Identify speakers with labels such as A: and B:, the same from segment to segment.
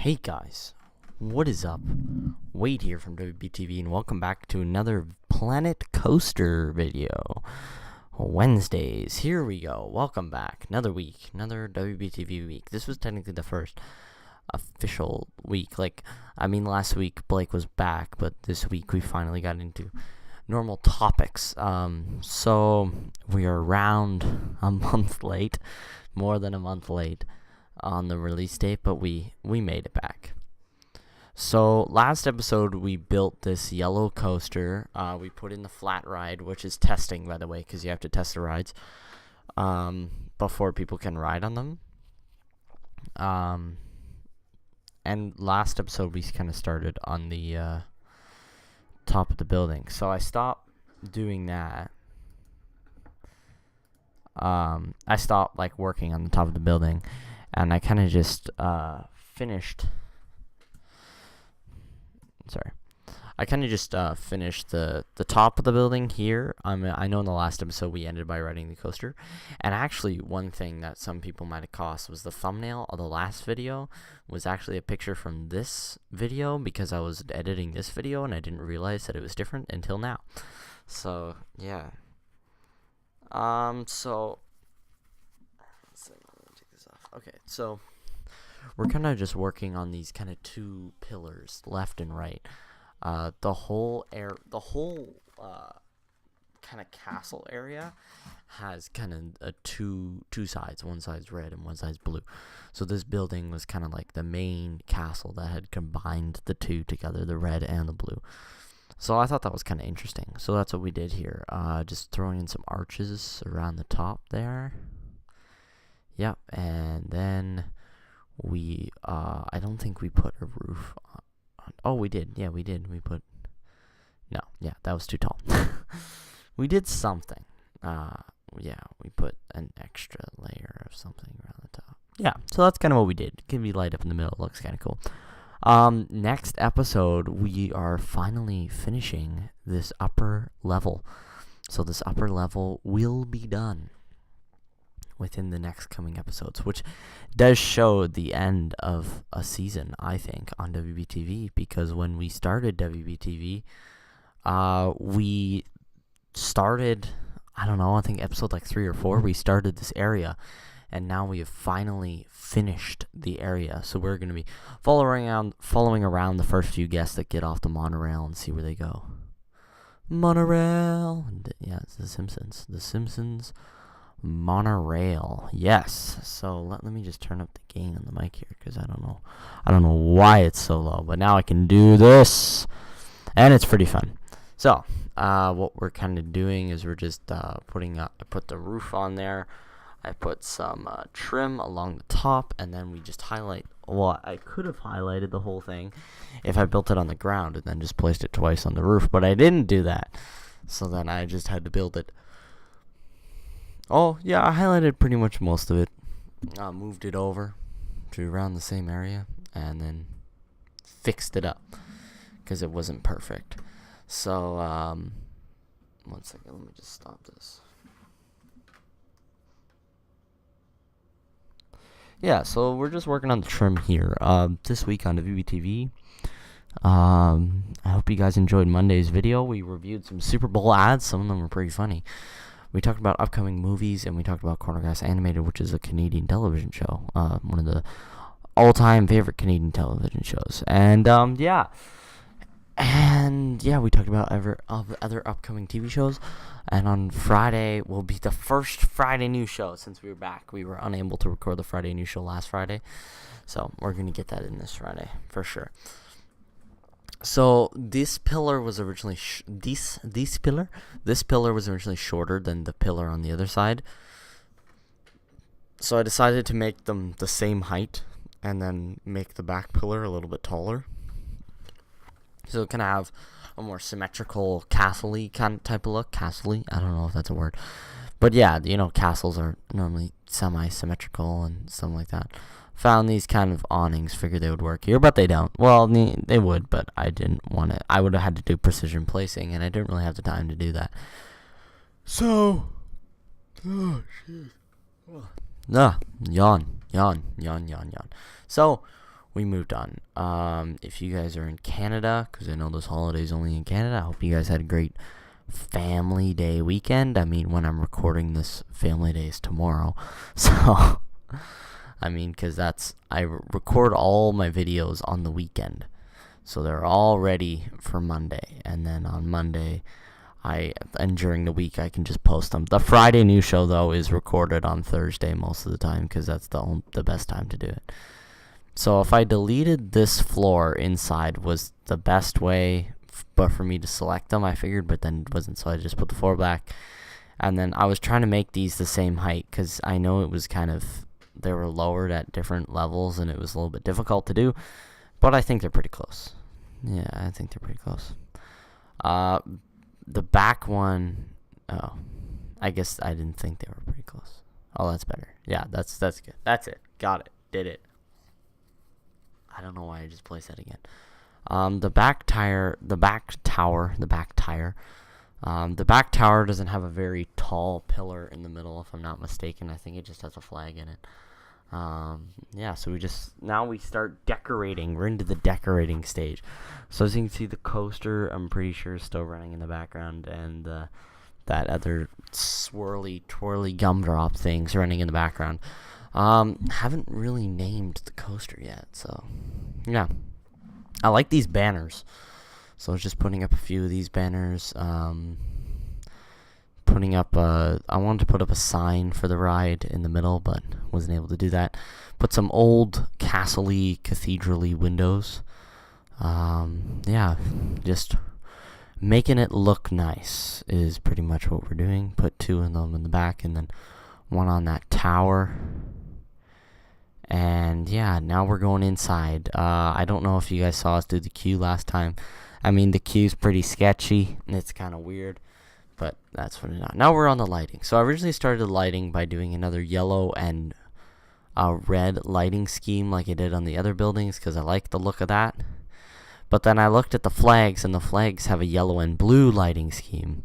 A: Hey guys, what is up? Wade here from WBTV, and welcome back to another Planet Coaster video. Wednesdays, here we go. Welcome back. Another week, another WBTV week. This was technically the first official week. Last week Blake was back, but this week we finally got into normal topics. So we are around a month late, more than a month late on the release date, but we made it back. So last episode we built this yellow coaster. We put in the flat ride, which is testing, by the way, because you have to test the rides before people can ride on them. And last episode we kind of started on the top of the building, so I stopped doing that. I stopped working on the top of the building, and I kind of just finished. I kind of just finished the top of the building here. I know in the last episode we ended by riding the coaster, and actually one thing that some people might have caught was the thumbnail of the last video was actually a picture from this video, because I was editing this video and I didn't realize that it was different until now. So yeah. So let's see, let me take this off. Okay, so we're kind of just working on these kind of two pillars, left and right. The whole kind of castle area has kind of two sides. One side's red and one side's blue. So this building was kind of like the main castle that had combined the two together, the red and the blue. So I thought that was kind of interesting. So that's what we did here. Just throwing in some arches around the top there. Yep, and then we I don't think we put a roof on. Oh, we did. Yeah, we did. No, yeah, that was too tall. We did something. Yeah, we put an extra layer of something around the top. Yeah, so that's kind of what we did. It can be light up in the middle. It looks kind of cool. Next episode, we are finally finishing this upper level. So this upper level will be done within the next coming episodes, which does show the end of a season, I think, on WBTV, because when we started WBTV, we started, I think episode 3 or 4, we started this area, and now we have finally finished the area. So we're going to be following around the first few guests that get off the monorail and see where they go. Monorail! Yeah, it's The Simpsons monorail. Yes. So let me just turn up the gain on the mic here, because I don't know why it's so low, but now I can do this, and it's pretty fun. So what we're kind of doing is we're just I put the roof on there. I put some trim along the top, and then we just highlight. Well, I could have highlighted the whole thing if I built it on the ground and then just placed it twice on the roof, but I didn't do that. So then I just had to build it. Oh, yeah, I highlighted pretty much most of it. Moved it over to around the same area, and then fixed it up, because it wasn't perfect. So, 1 second, let me just stop this. Yeah, so we're just working on the trim here. This week on the WBTV. I hope you guys enjoyed Monday's video. We reviewed some Super Bowl ads. Some of them were pretty funny. We talked about upcoming movies, and we talked about Corner Gas Animated, which is a Canadian television show. One of the all-time favorite Canadian television shows. And, yeah. And, yeah, we talked about other upcoming TV shows. And on Friday will be the first Friday news show since we were back. We were unable to record the Friday news show last Friday. So we're going to get that in this Friday, for sure. So this pillar was originally this pillar was originally shorter than the pillar on the other side. So I decided to make them the same height, and then make the back pillar a little bit taller. So it can have a more symmetrical castle-y kind of type of look. Castle-y? I don't know if that's a word. But yeah, castles are normally semi-symmetrical and something like that. Found these kind of awnings, figured they would work here, but they don't. Well, they would, but I didn't want it. I would have had to do precision placing, and I didn't really have the time to do that. So, oh, shit. Yawn. So, we moved on. If you guys are in Canada, because I know this holiday's only in Canada, I hope you guys had a great family day weekend. I mean, when I'm recording this, family day is tomorrow. So, I mean, because I record all my videos on the weekend. So they're all ready for Monday. And then on Monday, and during the week, I can just post them. The Friday news show, though, is recorded on Thursday most of the time, because that's the best time to do it. So if I deleted this floor inside was the best way but for me to select them, I figured, but then it wasn't, so I just put the floor back. And then I was trying to make these the same height, because I know it was they were lowered at different levels, and it was a little bit difficult to do, but I think they're pretty close. Yeah, I think they're pretty close. The back one, I guess I didn't think they were pretty close. Oh, that's better. Yeah, that's good. That's it. Got it. Did it. I don't know why I just placed that again. The back tower doesn't have a very tall pillar in the middle, if I'm not mistaken. I think it just has a flag in it. Yeah, so now we start decorating. We're into the decorating stage. So as you can see, the coaster, I'm pretty sure, is still running in the background, and that other swirly, twirly gumdrop thing's running in the background. Haven't really named the coaster yet, so yeah. I like these banners, so I was just putting up a few of these banners. I wanted to put up a sign for the ride in the middle, but wasn't able to do that. Put some old castle-y, cathedral-y windows. Yeah, just making it look nice is pretty much what we're doing. Put 2 of them in the back, and then 1 on that tower. And yeah, now we're going inside. I don't know if you guys saw us do the queue last time. I mean, the queue's pretty sketchy, and it's kind of weird, but that's what it is. Now we're on the lighting. So I originally started the lighting by doing another yellow and red lighting scheme like I did on the other buildings, because I like the look of that. But then I looked at the flags, and the flags have a yellow and blue lighting scheme.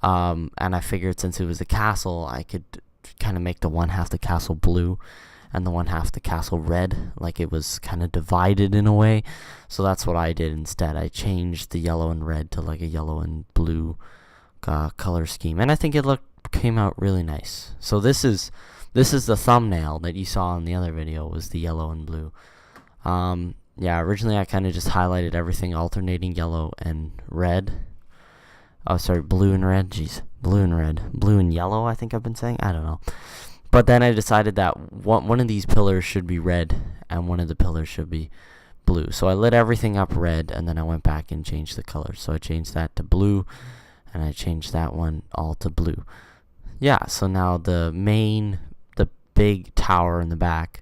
A: And I figured since it was a castle, I could kind of make the one half the castle blue and the one half the castle red, like it was kind of divided in a way. So that's what I did instead. I changed the yellow and red to like a yellow and blue color scheme, and I think it came out really nice. So this is the thumbnail that you saw in the other video, was the yellow and blue. Yeah, originally I kind of just highlighted everything alternating yellow and red. Oh, sorry, blue and red. Jeez, blue and red, blue and yellow, I think I've been saying. I don't know. But then I decided that one of these pillars should be red and one of the pillars should be blue. So I lit everything up red, and then I went back and changed the color. So I changed that to blue, and I changed that one all to blue. Yeah, so now the big tower in the back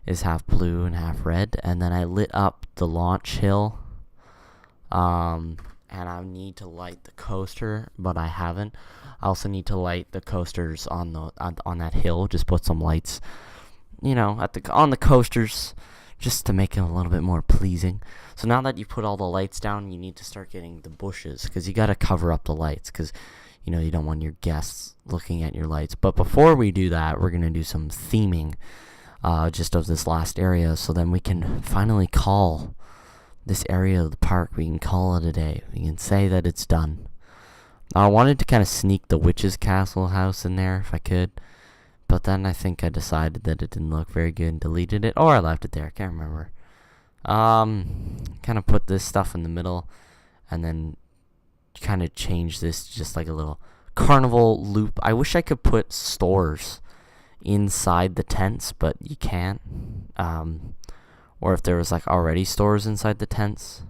A: is half blue and half red. And then I lit up the launch hill. And I need to light the coaster, but I haven't. I also need to light the coasters on that hill. Just put some lights, on the coasters, just to make it a little bit more pleasing. So now that you put all the lights down, you need to start getting the bushes, because you got to cover up the lights, because you don't want your guests looking at your lights. But before we do that, we're gonna do some theming, just of this last area, so then we can finally call this area of the park. We can call it a day. We can say that it's done. I wanted to kind of sneak the Witch's Castle house in there if I could, but then I think I decided that it didn't look very good and deleted it, or I left it there. I can't remember. Kind of put this stuff in the middle, and then kind of change this just like a little carnival loop. I wish I could put stores inside the tents, but you can't. Or if there was like already stores inside the tents.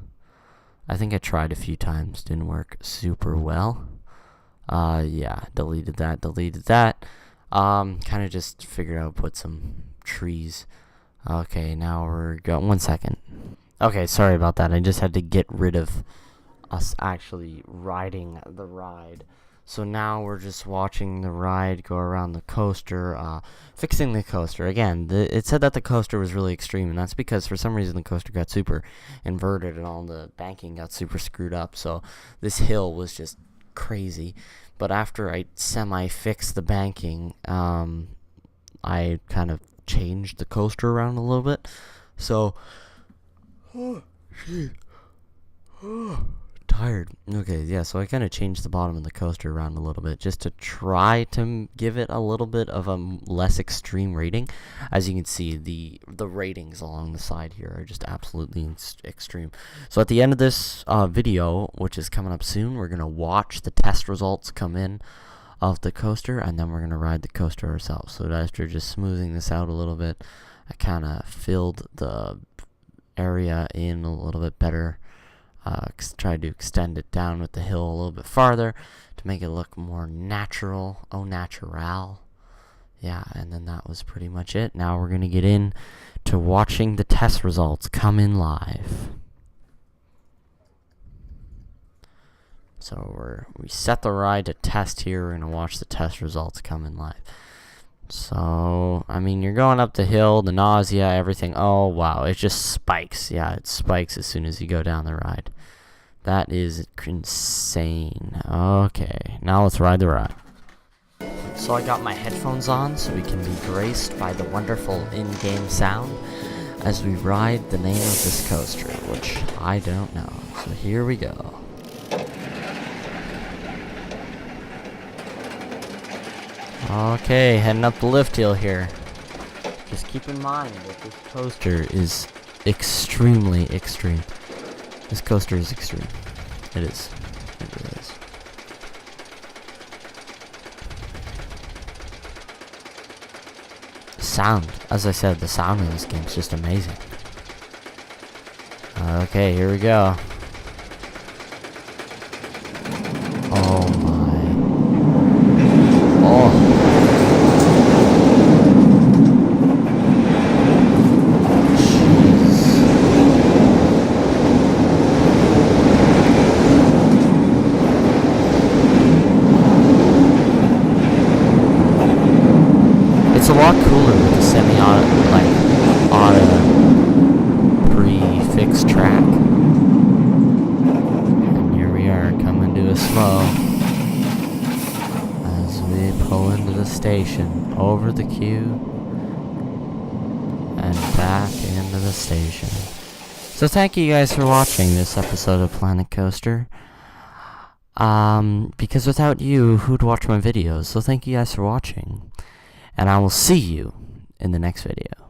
A: I think I tried a few times, didn't work super well. Yeah, deleted that. Kind of just figured out put some trees. Okay, now we're going. 1 second. Okay, sorry about that. I just had to get rid of us actually riding the ride. So now we're just watching the ride go around the coaster, fixing the coaster. Again, it said that the coaster was really extreme, and that's because for some reason the coaster got super inverted and all the banking got super screwed up. So this hill was just crazy. But after I semi-fixed the banking, I kind of changed the coaster around a little bit. So Oh, shit. Tired. Okay, yeah, so I kind of changed the bottom of the coaster around a little bit just to try to give it a little bit of a less extreme rating. As you can see, the ratings along the side here are just absolutely extreme. So at the end of this video, which is coming up soon, we're going to watch the test results come in of the coaster, and then we're going to ride the coaster ourselves. So after just smoothing this out a little bit, I kind of filled the area in a little bit better. Tried to extend it down with the hill a little bit farther to make it look more natural, au natural. Yeah, and then that was pretty much it. Now we're going to get in to watching the test results come in live. So we set the ride to test here. We're going to watch the test results come in live. So, I mean, you're going up the hill, the nausea, everything. Oh, wow, it just spikes. Yeah, it spikes as soon as you go down the ride. That is insane. Okay, now let's ride the ride. So I got my headphones on so we can be graced by the wonderful in-game sound as we ride the name of this coaster, which I don't know. So here we go. Okay, heading up the lift hill here. Just keep in mind that this coaster is extremely extreme. This coaster is extreme. It is. It really is. Sound. As I said, the sound in this game is just amazing. Okay, here we go. Oh my. Oh. It's a lot cooler with the semi-auto, prefixed track. And here we are coming to a slow as we pull into the station, over the queue, and back into the station. So thank you guys for watching this episode of Planet Coaster. Because without you, who'd watch my videos? So thank you guys for watching. And I will see you in the next video.